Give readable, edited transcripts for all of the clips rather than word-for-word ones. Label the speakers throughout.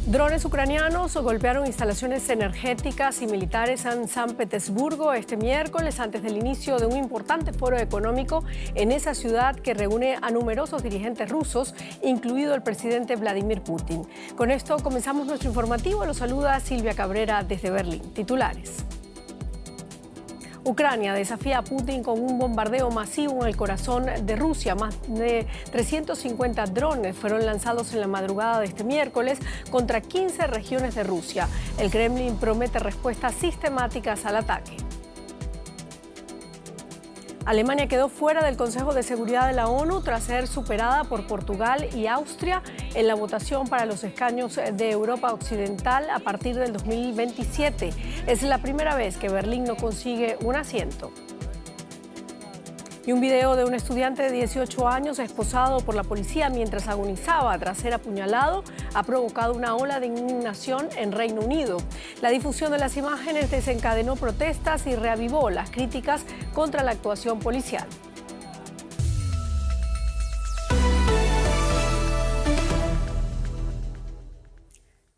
Speaker 1: Drones ucranianos golpearon instalaciones energéticas y militares en San Petersburgo este miércoles antes del inicio de un importante foro económico en esa ciudad que reúne a numerosos dirigentes rusos, incluido el presidente Vladimir Putin. Con esto comenzamos nuestro informativo. Los saluda Silvia Cabrera desde Berlín. Titulares. Ucrania desafía a Putin con un bombardeo masivo en el corazón de Rusia. Más de 350 drones fueron lanzados en la madrugada de este miércoles contra 15 regiones de Rusia. El Kremlin promete respuestas sistemáticas al ataque. Alemania quedó fuera del Consejo de Seguridad de la ONU tras ser superada por Portugal y Austria en la votación para los escaños de Europa Occidental a partir del 2027. Es la primera vez que Berlín no consigue un asiento. Y un video de un estudiante de 18 años esposado por la policía mientras agonizaba tras ser apuñalado ha provocado una ola de indignación en Reino Unido. La difusión de las imágenes desencadenó protestas y reavivó las críticas contra la actuación policial.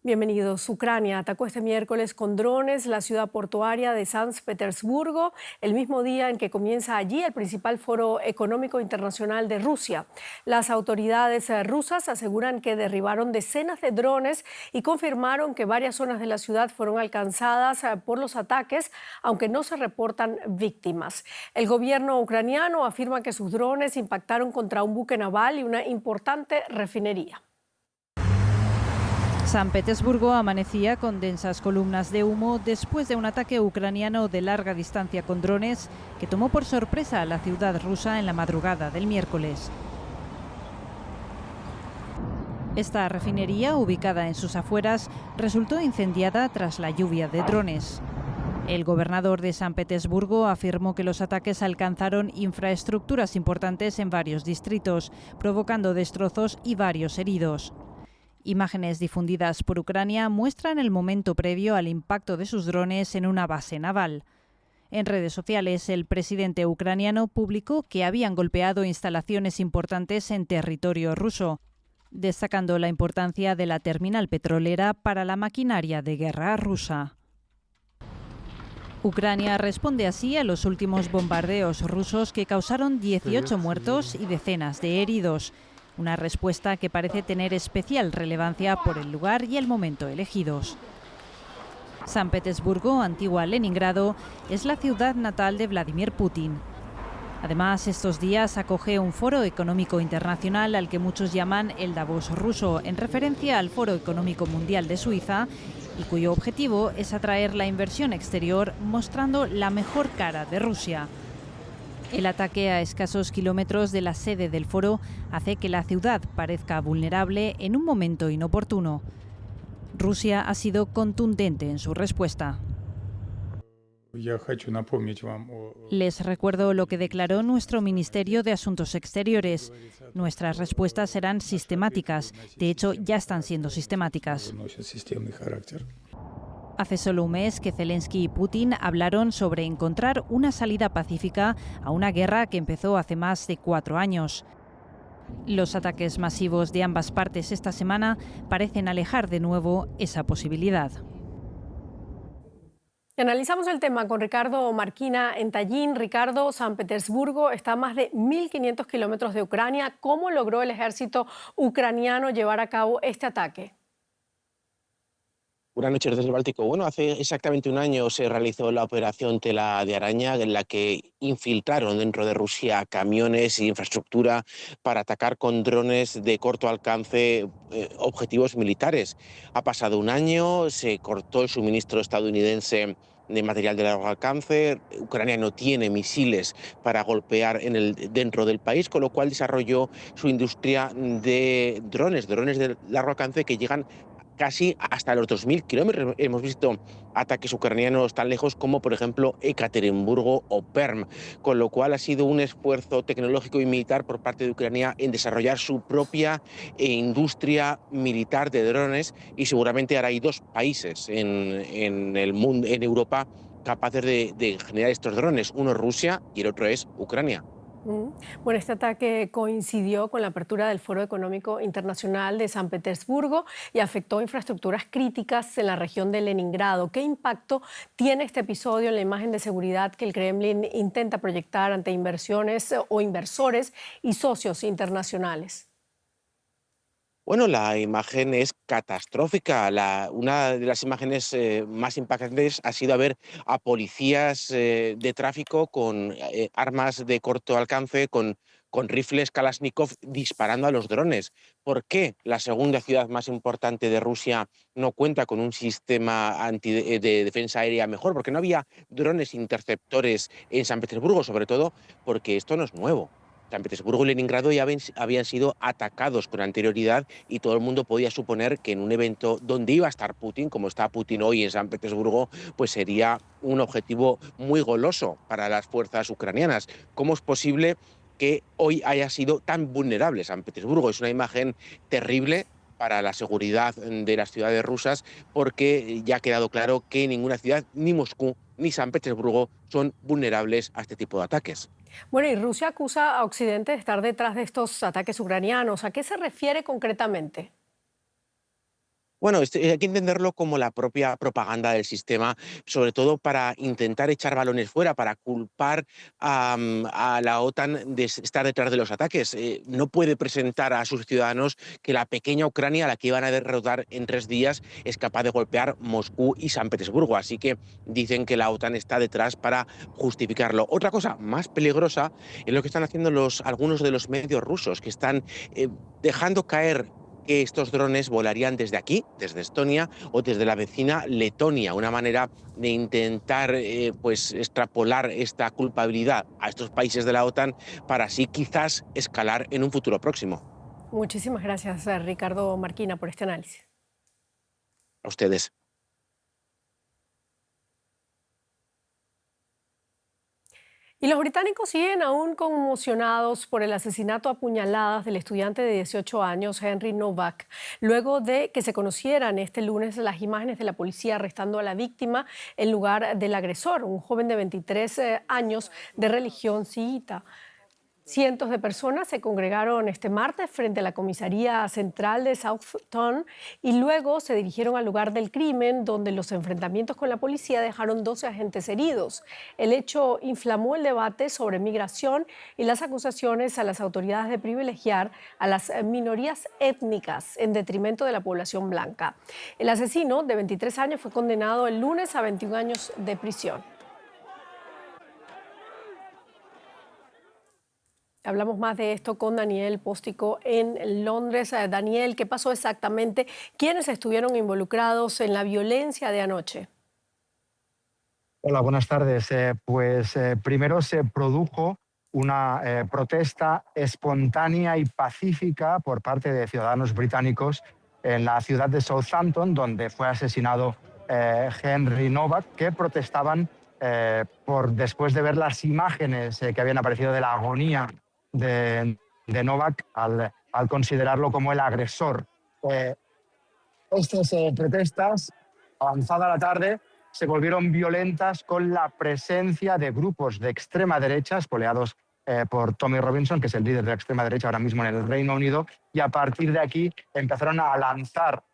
Speaker 1: Bienvenidos. Ucrania atacó este miércoles con drones la ciudad portuaria de San Petersburgo, el mismo día en que comienza allí el principal foro económico internacional de Rusia. Las autoridades rusas aseguran que derribaron decenas de drones y confirmaron que varias zonas de la ciudad fueron alcanzadas por los ataques, aunque no se reportan víctimas. El gobierno ucraniano afirma que sus drones impactaron contra un buque naval y una importante refinería.
Speaker 2: San Petersburgo amanecía con densas columnas de humo después de un ataque ucraniano de larga distancia con drones que tomó por sorpresa a la ciudad rusa en la madrugada del miércoles. Esta refinería, ubicada en sus afueras, resultó incendiada tras la lluvia de drones. El gobernador de San Petersburgo afirmó que los ataques alcanzaron infraestructuras importantes en varios distritos, provocando destrozos y varios heridos. Imágenes difundidas por Ucrania muestran el momento previo al impacto de sus drones en una base naval. En redes sociales, el presidente ucraniano publicó que habían golpeado instalaciones importantes en territorio ruso, destacando la importancia de la terminal petrolera para la maquinaria de guerra rusa. Ucrania responde así a los últimos bombardeos rusos que causaron 18 muertos y decenas de heridos. Una respuesta que parece tener especial relevancia por el lugar y el momento elegidos. San Petersburgo, antigua Leningrado, es la ciudad natal de Vladimir Putin. Además, estos días acoge un foro económico internacional al que muchos llaman el Davos ruso, en referencia al Foro Económico Mundial de Suiza, y cuyo objetivo es atraer la inversión exterior mostrando la mejor cara de Rusia. El ataque a escasos kilómetros de la sede del foro hace que la ciudad parezca vulnerable en un momento inoportuno. Rusia ha sido contundente en su respuesta. Les recuerdo lo que declaró nuestro Ministerio de Asuntos Exteriores. Nuestras respuestas serán sistemáticas. De hecho, ya están siendo sistemáticas. Hace solo un mes que Zelensky y Putin hablaron sobre encontrar una salida pacífica a una guerra que empezó hace más de 4 años. Los ataques masivos de ambas partes esta semana parecen alejar de nuevo esa posibilidad.
Speaker 1: Analizamos el tema con Ricardo Marquina en Tallin. Ricardo, San Petersburgo está a más de 1.500 kilómetros de Ucrania. ¿Cómo logró el ejército ucraniano llevar a cabo este ataque?
Speaker 3: Buenas noches desde el Báltico. Bueno, hace exactamente un año se realizó la operación Tela de Araña, en la que infiltraron dentro de Rusia camiones e infraestructura para atacar con drones de corto alcance objetivos militares. Ha pasado un año, se cortó el suministro estadounidense de material de largo alcance. Ucrania no tiene misiles para golpear dentro del país, con lo cual desarrolló su industria de drones de largo alcance que llegan casi hasta los 2.000 kilómetros. Hemos visto ataques ucranianos tan lejos como, por ejemplo, Ekaterimburgo o Perm, con lo cual ha sido un esfuerzo tecnológico y militar por parte de Ucrania en desarrollar su propia industria militar de drones, y seguramente ahora hay 2 países en el mundo, en Europa, capaces de generar estos drones. Uno es Rusia y el otro es Ucrania.
Speaker 1: Mm. Bueno, este ataque coincidió con la apertura del Foro Económico Internacional de San Petersburgo y afectó infraestructuras críticas en la región de Leningrado. ¿Qué impacto tiene este episodio en la imagen de seguridad que el Kremlin intenta proyectar ante inversiones o inversores y socios internacionales?
Speaker 3: Bueno, la imagen es catastrófica. Una de las imágenes más impactantes ha sido ver a policías de tráfico con armas de corto alcance, con rifles Kalashnikov disparando a los drones. ¿Por qué la segunda ciudad más importante de Rusia no cuenta con un sistema de defensa aérea mejor? Porque no había drones interceptores en San Petersburgo, sobre todo porque esto no es nuevo. San Petersburgo y Leningrado ya habían sido atacados con anterioridad y todo el mundo podía suponer que en un evento donde iba a estar Putin, como está Putin hoy en San Petersburgo, pues sería un objetivo muy goloso para las fuerzas ucranianas. ¿Cómo es posible que hoy haya sido tan vulnerable San Petersburgo? Es una imagen terrible para la seguridad de las ciudades rusas, porque ya ha quedado claro que ninguna ciudad, ni Moscú ni San Petersburgo, son vulnerables a este tipo de ataques.
Speaker 1: Bueno, y Rusia acusa a Occidente de estar detrás de estos ataques ucranianos. ¿A qué se refiere concretamente?
Speaker 3: Bueno, hay que entenderlo como la propia propaganda del sistema, sobre todo para intentar echar balones fuera, para culpar a la OTAN de estar detrás de los ataques. No puede presentar a sus ciudadanos que la pequeña Ucrania, a la que iban a derrotar en 3 días, es capaz de golpear Moscú y San Petersburgo. Así que dicen que la OTAN está detrás para justificarlo. Otra cosa más peligrosa es lo que están haciendo algunos de los medios rusos, que están dejando caer que estos drones volarían desde aquí, desde Estonia o desde la vecina Letonia, una manera de intentar pues extrapolar esta culpabilidad a estos países de la OTAN para así quizás escalar en un futuro próximo.
Speaker 1: Muchísimas gracias, Ricardo Marquina, por este análisis.
Speaker 3: A ustedes.
Speaker 1: Y los británicos siguen aún conmocionados por el asesinato a puñaladas del estudiante de 18 años, Henry Novak, luego de que se conocieran este lunes las imágenes de la policía arrestando a la víctima en lugar del agresor, un joven de 23 años de religión chiita. Cientos de personas se congregaron este martes frente a la comisaría central de Southampton y luego se dirigieron al lugar del crimen, donde los enfrentamientos con la policía dejaron 12 agentes heridos. El hecho inflamó el debate sobre migración y las acusaciones a las autoridades de privilegiar a las minorías étnicas en detrimento de la población blanca. El asesino, de 23 años, fue condenado el lunes a 21 años de prisión. Hablamos más de esto con Daniel Póstico en Londres. Daniel, ¿qué pasó exactamente? ¿Quiénes estuvieron involucrados en la violencia de anoche?
Speaker 4: Hola, buenas tardes. Primero se produjo una protesta espontánea y pacífica por parte de ciudadanos británicos en la ciudad de Southampton, donde fue asesinado Henry Novak, que protestaban después de ver las imágenes que habían aparecido de la agonía de Novak al considerarlo como el agresor. Estas protestas, avanzada la tarde, se volvieron violentas con la presencia de grupos de extrema derecha, espoleados por Tommy Robinson, que es el líder de la extrema derecha ahora mismo en el Reino Unido, y a partir de aquí empezaron a lanzar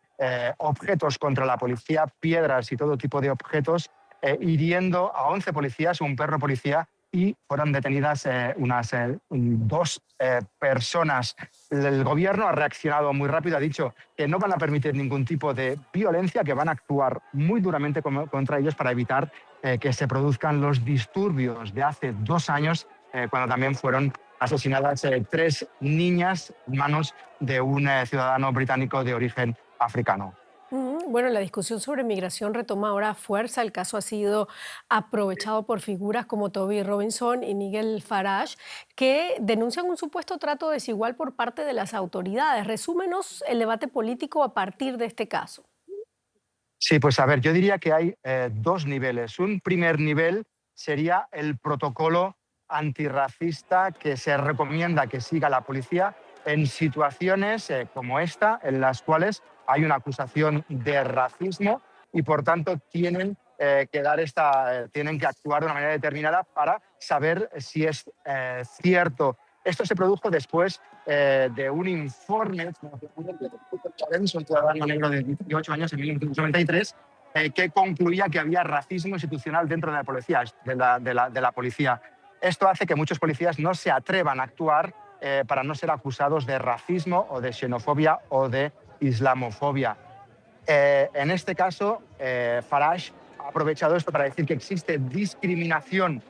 Speaker 4: objetos contra la policía, piedras y todo tipo de objetos, hiriendo a 11 policías, un perro policía, y fueron detenidas unas 2 personas. El gobierno ha reaccionado muy rápido, ha dicho que no van a permitir ningún tipo de violencia, que van a actuar muy duramente contra ellos para evitar que se produzcan los disturbios de hace 2 años, cuando también fueron asesinadas 3 niñas en manos de un ciudadano británico de origen africano.
Speaker 1: Bueno, la discusión sobre migración retoma ahora fuerza. El caso ha sido aprovechado por figuras como Toby Robinson y Nigel Farage, que denuncian un supuesto trato desigual por parte de las autoridades. Resúmenos el debate político a partir de este caso.
Speaker 4: Sí, pues a ver, yo diría que hay 2 niveles. Un primer nivel sería el protocolo antirracista que se recomienda que siga la policía en situaciones como esta, en las cuales hay una acusación de racismo y, por tanto, tienen tienen que actuar de una manera determinada para saber si es cierto. Esto se produjo después de un informe de un ciudadano negro de 18 años en 1993 que concluía que había racismo institucional dentro de la policía. Esto hace que muchos policías no se atrevan a actuar para no ser acusados de racismo o de xenofobia o de islamofobia. En este caso, Farage ha aprovechado esto para decir que existe discriminación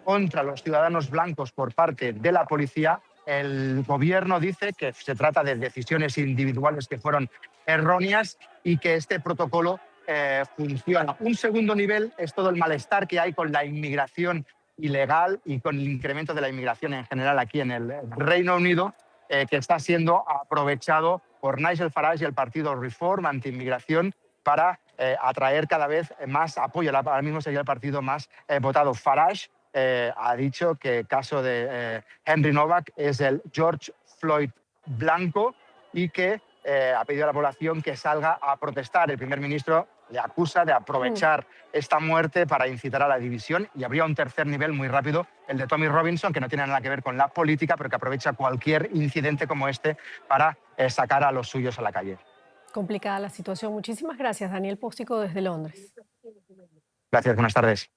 Speaker 4: contra los ciudadanos blancos por parte de la policía. El gobierno dice que se trata de decisiones individuales que fueron erróneas y que este protocolo funciona. Un segundo nivel es todo el malestar que hay con la inmigración ilegal y con el incremento de la inmigración en general aquí en el Reino Unido, que está siendo aprovechado por Nigel Farage y el partido Reform anti-inmigración para atraer cada vez más apoyo. Ahora mismo sería el partido más votado. Farage ha dicho que el caso de Henry Novak es el George Floyd blanco y que ha pedido a la población que salga a protestar. El primer ministro le acusa de aprovechar esta muerte para incitar a la división, y habría un tercer nivel muy rápido, el de Tommy Robinson, que no tiene nada que ver con la política, pero que aprovecha cualquier incidente como este para sacar a los suyos a la calle.
Speaker 1: Complicada la situación. Muchísimas gracias, Daniel Póstico, desde Londres.
Speaker 4: Gracias, buenas tardes.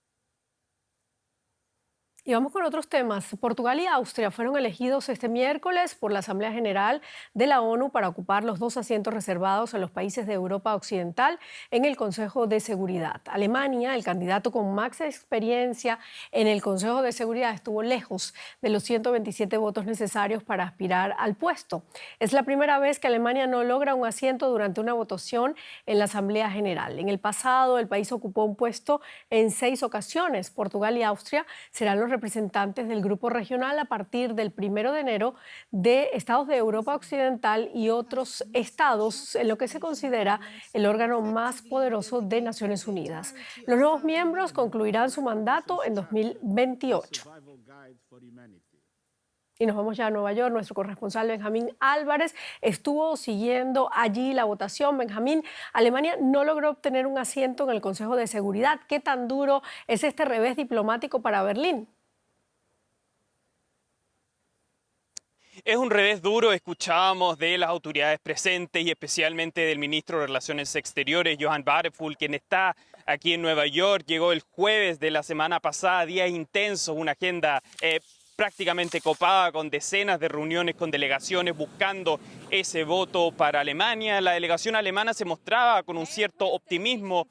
Speaker 1: Y vamos con otros temas. Portugal y Austria fueron elegidos este miércoles por la Asamblea General de la ONU para ocupar los 2 asientos reservados a los países de Europa Occidental en el Consejo de Seguridad. Alemania, el candidato con más experiencia en el Consejo de Seguridad, estuvo lejos de los 127 votos necesarios para aspirar al puesto. Es la primera vez que Alemania no logra un asiento durante una votación en la Asamblea General. En el pasado, el país ocupó un puesto en 6 ocasiones. Portugal y Austria serán los representantes del grupo regional a partir del 1 de enero de estados de Europa Occidental y otros estados en lo que se considera el órgano más poderoso de Naciones Unidas. Los nuevos miembros concluirán su mandato en 2028. Y nos vamos ya a Nueva York. Nuestro corresponsal Benjamín Álvarez estuvo siguiendo allí la votación. Benjamín, Alemania no logró obtener un asiento en el Consejo de Seguridad. ¿Qué tan duro es este revés diplomático para Berlín?
Speaker 5: Es un revés duro. Escuchábamos de las autoridades presentes y especialmente del ministro de Relaciones Exteriores, Johann Wadephul, quien está aquí en Nueva York. Llegó el jueves de la semana pasada, días intensos, una agenda prácticamente copada con decenas de reuniones con delegaciones buscando ese voto para Alemania. La delegación alemana se mostraba con un cierto optimismo,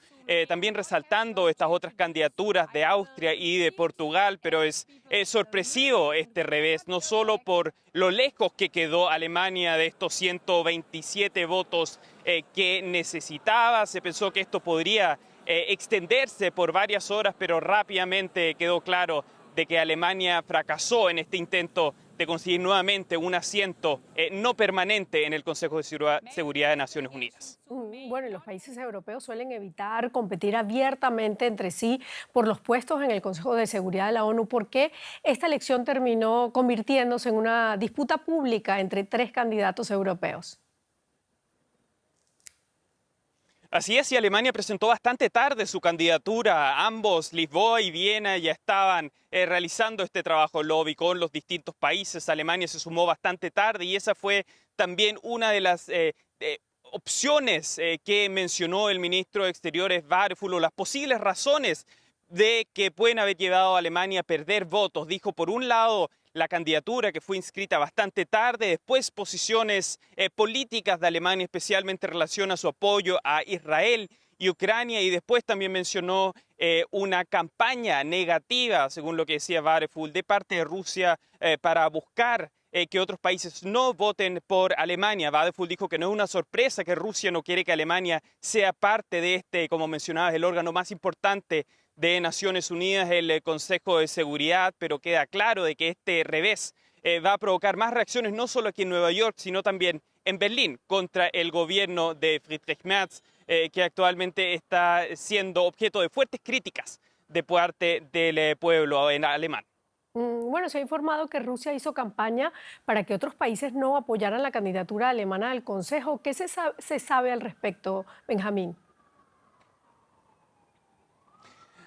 Speaker 5: también resaltando estas otras candidaturas de Austria y de Portugal, pero es sorpresivo este revés, no solo por lo lejos que quedó Alemania de estos 127 votos que necesitaba. Se pensó que esto podría extenderse por varias horas, pero rápidamente quedó claro de que Alemania fracasó en este intento de conseguir nuevamente un asiento no permanente en el Consejo de Seguridad de Naciones Unidas.
Speaker 1: Bueno, y los países europeos suelen evitar competir abiertamente entre sí por los puestos en el Consejo de Seguridad de la ONU. ¿Por qué esta elección terminó convirtiéndose en una disputa pública entre 3 candidatos europeos?
Speaker 5: Así es, y Alemania presentó bastante tarde su candidatura. Ambos, Lisboa y Viena, ya estaban realizando este trabajo lobby con los distintos países. Alemania se sumó bastante tarde y esa fue también una de las opciones que mencionó el ministro de Exteriores Wadephul, o las posibles razones de que pueden haber llevado a Alemania a perder votos. Dijo, por un lado, la candidatura que fue inscrita bastante tarde, después posiciones políticas de Alemania, especialmente en relación a su apoyo a Israel y Ucrania, y después también mencionó una campaña negativa, según lo que decía Wadephul, de parte de Rusia para buscar que otros países no voten por Alemania. Wadephul dijo que no es una sorpresa que Rusia no quiere que Alemania sea parte de este, como mencionabas, el órgano más importante de Naciones Unidas, el Consejo de Seguridad, pero queda claro de que este revés va a provocar más reacciones no solo aquí en Nueva York, sino también en Berlín contra el gobierno de Friedrich Merz, que actualmente está siendo objeto de fuertes críticas de parte del pueblo alemán.
Speaker 1: Bueno, se ha informado que Rusia hizo campaña para que otros países no apoyaran la candidatura alemana al Consejo. ¿Qué se sabe al respecto, Benjamín?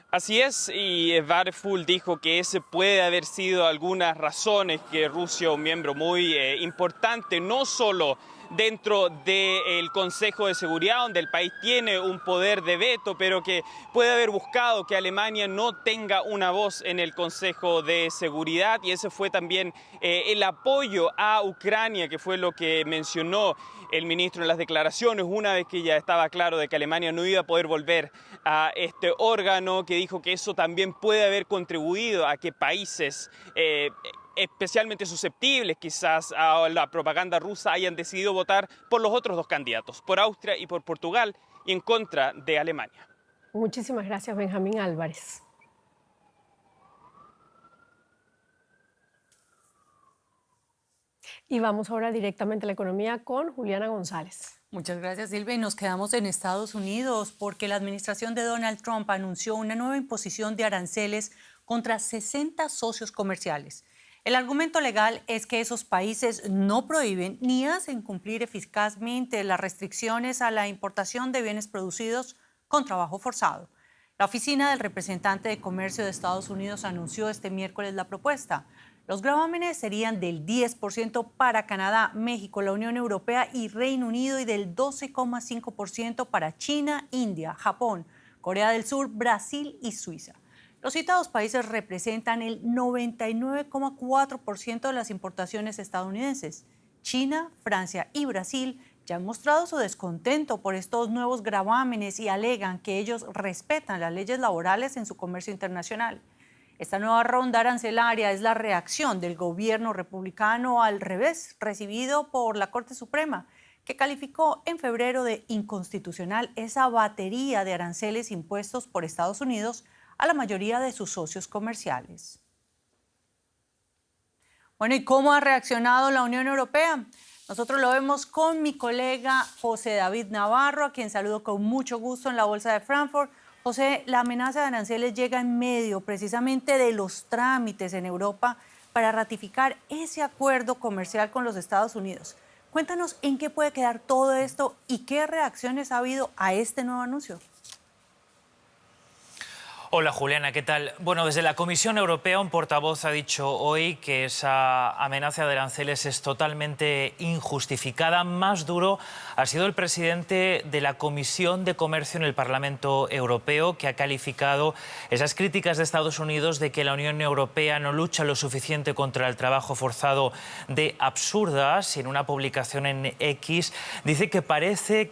Speaker 5: Así es, y Varful dijo que ese puede haber sido algunas razones que Rusia, un miembro muy importante, no solo dentro del Consejo de Seguridad, donde el país tiene un poder de veto, pero que puede haber buscado que Alemania no tenga una voz en el Consejo de Seguridad, y ese fue también el apoyo a Ucrania, que fue lo que mencionó el ministro en las declaraciones, una vez que ya estaba claro de que Alemania no iba a poder volver a este órgano, que dijo que eso también puede haber contribuido a que países especialmente susceptibles quizás a la propaganda rusa hayan decidido votar por los otros dos candidatos, por Austria y por Portugal, y en contra de Alemania.
Speaker 1: Muchísimas gracias, Benjamín Álvarez. Y vamos ahora directamente a la economía con Juliana González.
Speaker 6: Muchas gracias, Silvia. Y nos quedamos en Estados Unidos porque la administración de Donald Trump anunció una nueva imposición de aranceles contra 60 socios comerciales. El argumento legal es que esos países no prohíben ni hacen cumplir eficazmente las restricciones a la importación de bienes producidos con trabajo forzado. La Oficina del Representante de Comercio de Estados Unidos anunció este miércoles la propuesta. Los gravámenes serían del 10% para Canadá, México, la Unión Europea y Reino Unido, y del 12,5% para China, India, Japón, Corea del Sur, Brasil y Suiza. Los citados países representan el 99,4% de las importaciones estadounidenses. China, Francia y Brasil ya han mostrado su descontento por estos nuevos gravámenes y alegan que ellos respetan las leyes laborales en su comercio internacional. Esta nueva ronda arancelaria es la reacción del gobierno republicano al revés recibido por la Corte Suprema, que calificó en febrero de inconstitucional esa batería de aranceles impuestos por Estados Unidos a la mayoría de sus socios comerciales. Bueno, ¿y cómo ha reaccionado la Unión Europea? Nosotros lo vemos con mi colega José David Navarro, a quien saludo con mucho gusto en la Bolsa de Frankfurt. José, la amenaza de aranceles llega en medio precisamente de los trámites en Europa para ratificar ese acuerdo comercial con los Estados Unidos. Cuéntanos en qué puede quedar todo esto y qué reacciones ha habido a este nuevo anuncio.
Speaker 7: Hola Juliana, ¿qué tal? Bueno, desde la Comisión Europea un portavoz ha dicho hoy que esa amenaza de aranceles es totalmente injustificada. Más duro ha sido el presidente de la Comisión de Comercio en el Parlamento Europeo, que ha calificado esas críticas de Estados Unidos de que la Unión Europea no lucha lo suficiente contra el trabajo forzado de absurdas. En una publicación en X dice que pareciera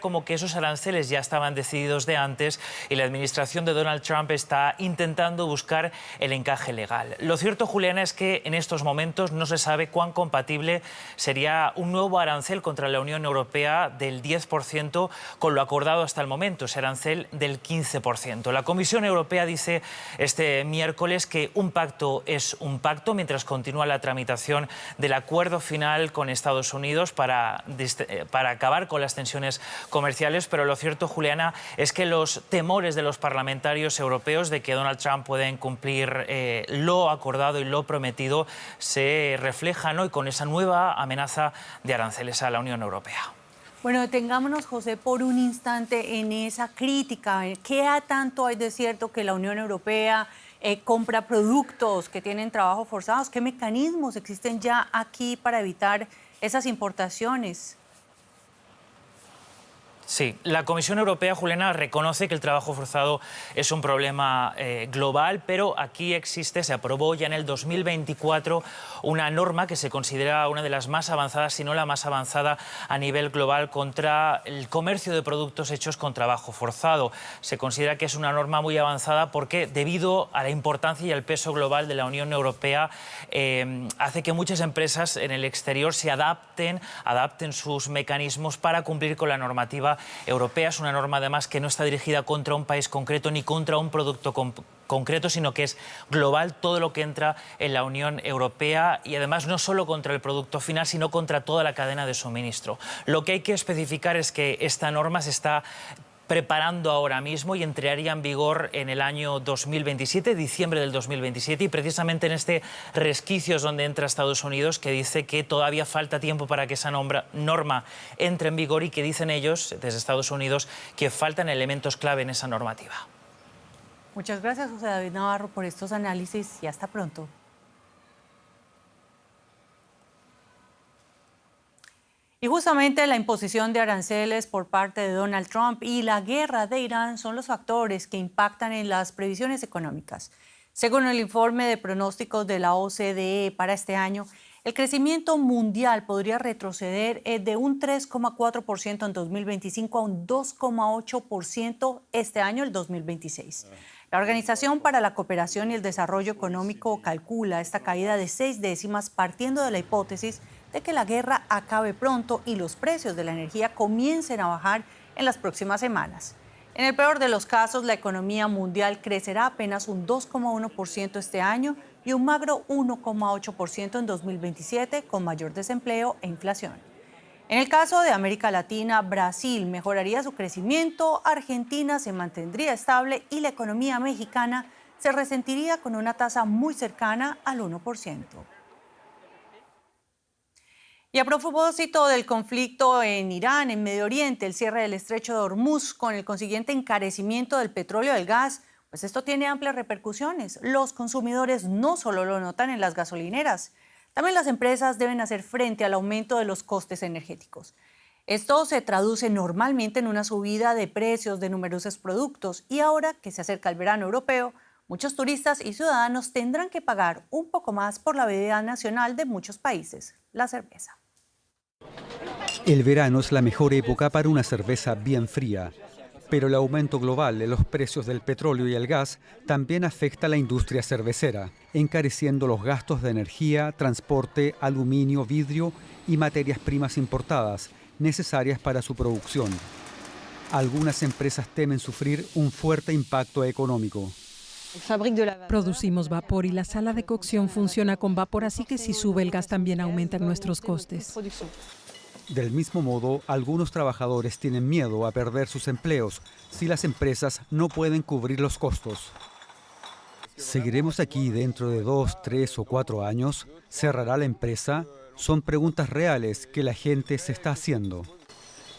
Speaker 7: como que esos aranceles ya estaban decididos de antes y la administración de Donald Trump está intentando buscar el encaje legal. Lo cierto, Juliana, es que en estos momentos no se sabe cuán compatible sería un nuevo arancel contra la Unión Europea del 10% con lo acordado hasta el momento, ese arancel del 15%. La Comisión Europea dice este miércoles que un pacto es un pacto mientras continúa la tramitación del acuerdo final con Estados Unidos para acabar con las tensiones comerciales, pero lo cierto, Juliana, es que los temores de los parlamentarios europeos de que Donald Trump pueda incumplir lo acordado y lo prometido se reflejan hoy con esa nueva amenaza de aranceles a la Unión Europea.
Speaker 6: Bueno, detengámonos, José, por un instante en esa crítica. ¿Qué tanto hay de cierto que la Unión Europea compra productos que tienen trabajo forzados? ¿Qué mecanismos existen ya aquí para evitar esas importaciones?
Speaker 7: Sí, la Comisión Europea, Juliana, reconoce que el trabajo forzado es un problema global, pero aquí se aprobó ya en el 2024 una norma que se considera una de las más avanzadas, si no la más avanzada a nivel global, contra el comercio de productos hechos con trabajo forzado. Se considera que es una norma muy avanzada porque, debido a la importancia y al peso global de la Unión Europea, hace que muchas empresas en el exterior se adapten sus mecanismos para cumplir con la normativa europea. Es una norma, además, que no está dirigida contra un país concreto ni contra un producto concreto, sino que es global todo lo que entra en la Unión Europea, y además no solo contra el producto final, sino contra toda la cadena de suministro. Lo que hay que especificar es que esta norma se está preparando ahora mismo y entraría en vigor en el año 2027, diciembre del 2027, y precisamente en este resquicio es donde entra Estados Unidos, que dice que todavía falta tiempo para que esa norma entre en vigor y que dicen ellos, desde Estados Unidos, que faltan elementos clave en esa normativa.
Speaker 6: Muchas gracias, José David Navarro, por estos análisis y hasta pronto. Y justamente la imposición de aranceles por parte de Donald Trump y la guerra de Irán son los factores que impactan en las previsiones económicas. Según el informe de pronósticos de la OCDE para este año, el crecimiento mundial podría retroceder de un 3,4% en 2025 a un 2,8% este año, el 2026. La Organización para la Cooperación y el Desarrollo Económico calcula esta caída de 6 décimas partiendo de la hipótesis de que la guerra acabe pronto y los precios de la energía comiencen a bajar en las próximas semanas. En el peor de los casos, la economía mundial crecerá apenas un 2,1% este año y un magro 1,8% en 2027, con mayor desempleo e inflación. En el caso de América Latina, Brasil mejoraría su crecimiento, Argentina se mantendría estable y la economía mexicana se resentiría con una tasa muy cercana al 1%. Y a propósito del conflicto en Irán, en Medio Oriente, el cierre del estrecho de Hormuz con el consiguiente encarecimiento del petróleo y del gas, pues esto tiene amplias repercusiones. Los consumidores no solo lo notan en las gasolineras, también las empresas deben hacer frente al aumento de los costes energéticos. Esto se traduce normalmente en una subida de precios de numerosos productos y ahora que se acerca el verano europeo, muchos turistas y ciudadanos tendrán que pagar un poco más por la bebida nacional de muchos países, la cerveza.
Speaker 8: El verano es la mejor época para una cerveza bien fría, pero el aumento global de los precios del petróleo y el gas también afecta a la industria cervecera, encareciendo los gastos de energía, transporte, aluminio, vidrio y materias primas importadas necesarias para su producción. Algunas empresas temen sufrir un fuerte impacto económico.
Speaker 9: Producimos vapor y la sala de cocción funciona con vapor, así que si sube el gas también aumentan nuestros costes.
Speaker 8: Del mismo modo, algunos trabajadores tienen miedo a perder sus empleos si las empresas no pueden cubrir los costos. ¿Seguiremos aquí dentro de 2, 3 o 4 años? ¿Cerrará la empresa? Son preguntas reales que la gente se está haciendo.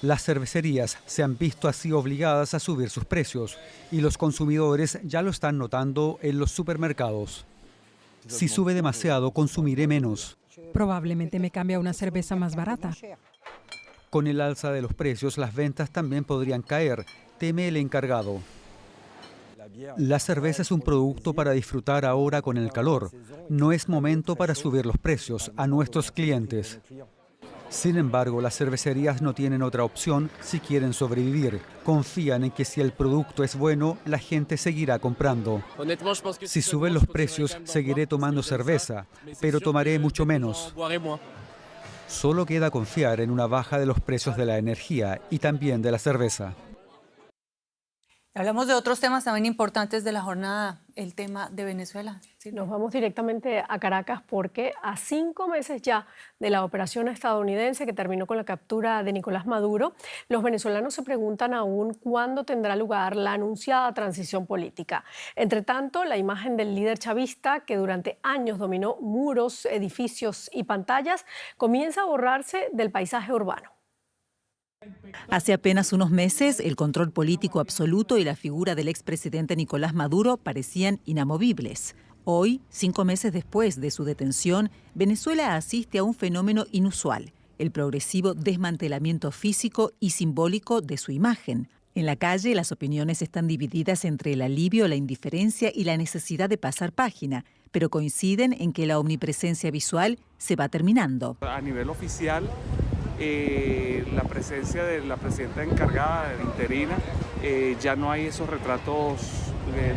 Speaker 8: Las cervecerías se han visto así obligadas a subir sus precios y los consumidores ya lo están notando en los supermercados. Si sube demasiado, consumiré menos.
Speaker 9: Probablemente me cambie a una cerveza más barata.
Speaker 8: Con el alza de los precios, las ventas también podrían caer, teme el encargado. La cerveza es un producto para disfrutar ahora con el calor. No es momento para subir los precios a nuestros clientes. Sin embargo, las cervecerías no tienen otra opción si quieren sobrevivir. Confían en que si el producto es bueno, la gente seguirá comprando. Si suben los precios, seguiré tomando cerveza, pero tomaré mucho menos. Solo queda confiar en una baja de los precios de la energía y también de la cerveza.
Speaker 6: Hablamos de otros temas también importantes de la jornada, el tema de Venezuela.
Speaker 1: Sí, nos vamos directamente a Caracas porque a 5 meses ya de la operación estadounidense que terminó con la captura de Nicolás Maduro, los venezolanos se preguntan aún cuándo tendrá lugar la anunciada transición política. Entre tanto, la imagen del líder chavista, que durante años dominó muros, edificios y pantallas, comienza a borrarse del paisaje urbano.
Speaker 10: Hace apenas unos meses, el control político absoluto y la figura del expresidente Nicolás Maduro parecían inamovibles. Hoy, 5 meses después de su detención, Venezuela asiste a un fenómeno inusual, el progresivo desmantelamiento físico y simbólico de su imagen. En la calle, las opiniones están divididas entre el alivio, la indiferencia y la necesidad de pasar página, pero coinciden en que la omnipresencia visual se va terminando.
Speaker 11: A nivel oficial, la presencia de la presidenta encargada, interina, ya no hay esos retratos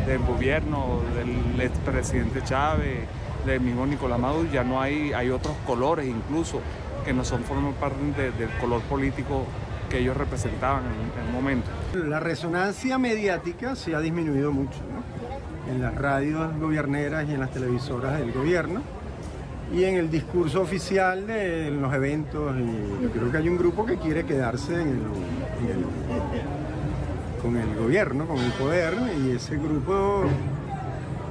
Speaker 11: del gobierno, del expresidente Chávez, del mismo Nicolás Maduro, ya no hay otros colores incluso que no forman parte del color político que ellos representaban en el momento.
Speaker 12: La resonancia mediática se ha disminuido mucho, ¿no? En las radios gobierneras y en las televisoras del gobierno. Y en el discurso oficial de los eventos, y yo creo que hay un grupo que quiere quedarse con el gobierno, con el poder, y ese grupo,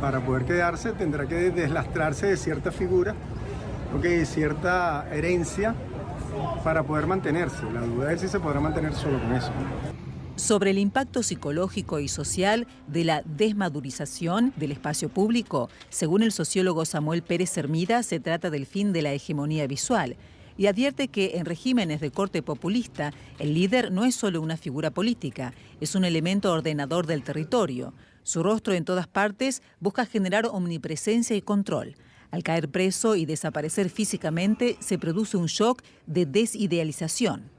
Speaker 12: para poder quedarse, tendrá que deslastrarse de cierta figura, de cierta herencia, para poder mantenerse. La duda es si se podrá mantener solo con eso.
Speaker 10: Sobre el impacto psicológico y social de la desmadurización del espacio público, según el sociólogo Samuel Pérez Hermida, se trata del fin de la hegemonía visual, y advierte que en regímenes de corte populista, el líder no es solo una figura política, es un elemento ordenador del territorio. Su rostro en todas partes busca generar omnipresencia y control. Al caer preso y desaparecer físicamente, se produce un shock de desidealización.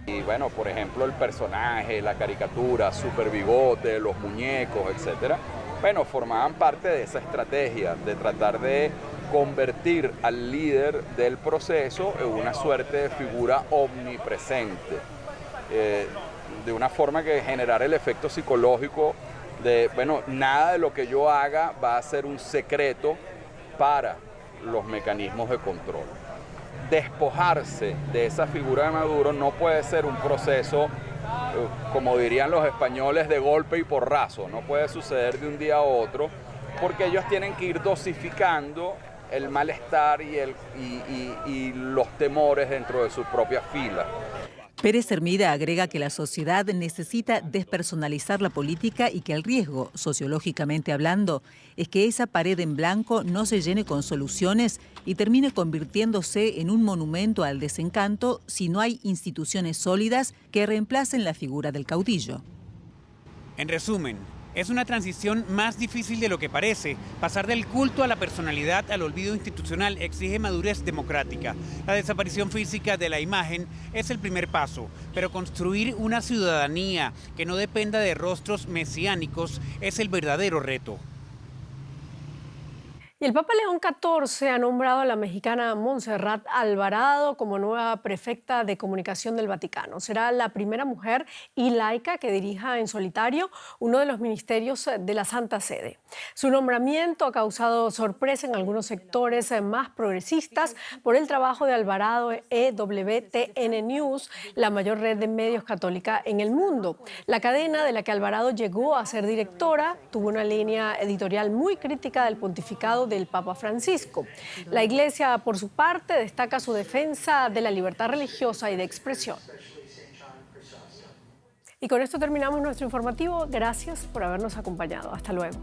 Speaker 13: Y bueno, por ejemplo, el personaje, la caricatura, super bigote, los muñecos, etcétera, bueno, formaban parte de esa estrategia de tratar de convertir al líder del proceso en una suerte de figura omnipresente, de una forma que generara el efecto psicológico de, bueno, nada de lo que yo haga va a ser un secreto para los mecanismos de control. Despojarse de esa figura de Maduro no puede ser un proceso, como dirían los españoles, de golpe y porrazo. No puede suceder de un día a otro, porque ellos tienen que ir dosificando el malestar y los temores dentro de sus propias filas.
Speaker 10: Pérez Hermida agrega que la sociedad necesita despersonalizar la política y que el riesgo, sociológicamente hablando, es que esa pared en blanco no se llene con soluciones y termine convirtiéndose en un monumento al desencanto si no hay instituciones sólidas que reemplacen la figura del caudillo.
Speaker 14: En resumen, es una transición más difícil de lo que parece. Pasar del culto a la personalidad al olvido institucional exige madurez democrática. La desaparición física de la imagen es el primer paso, pero construir una ciudadanía que no dependa de rostros mesiánicos es el verdadero reto.
Speaker 1: Y el Papa León XIV ha nombrado a la mexicana Montserrat Alvarado como nueva prefecta de comunicación del Vaticano. Será la primera mujer y laica que dirija en solitario uno de los ministerios de la Santa Sede. Su nombramiento ha causado sorpresa en algunos sectores más progresistas por el trabajo de Alvarado EWTN News, la mayor red de medios católica en el mundo. La cadena de la que Alvarado llegó a ser directora tuvo una línea editorial muy crítica del pontificado del Papa Francisco. La Iglesia, por su parte, destaca su defensa de la libertad religiosa y de expresión. Y con esto terminamos nuestro informativo. Gracias por habernos acompañado. Hasta luego.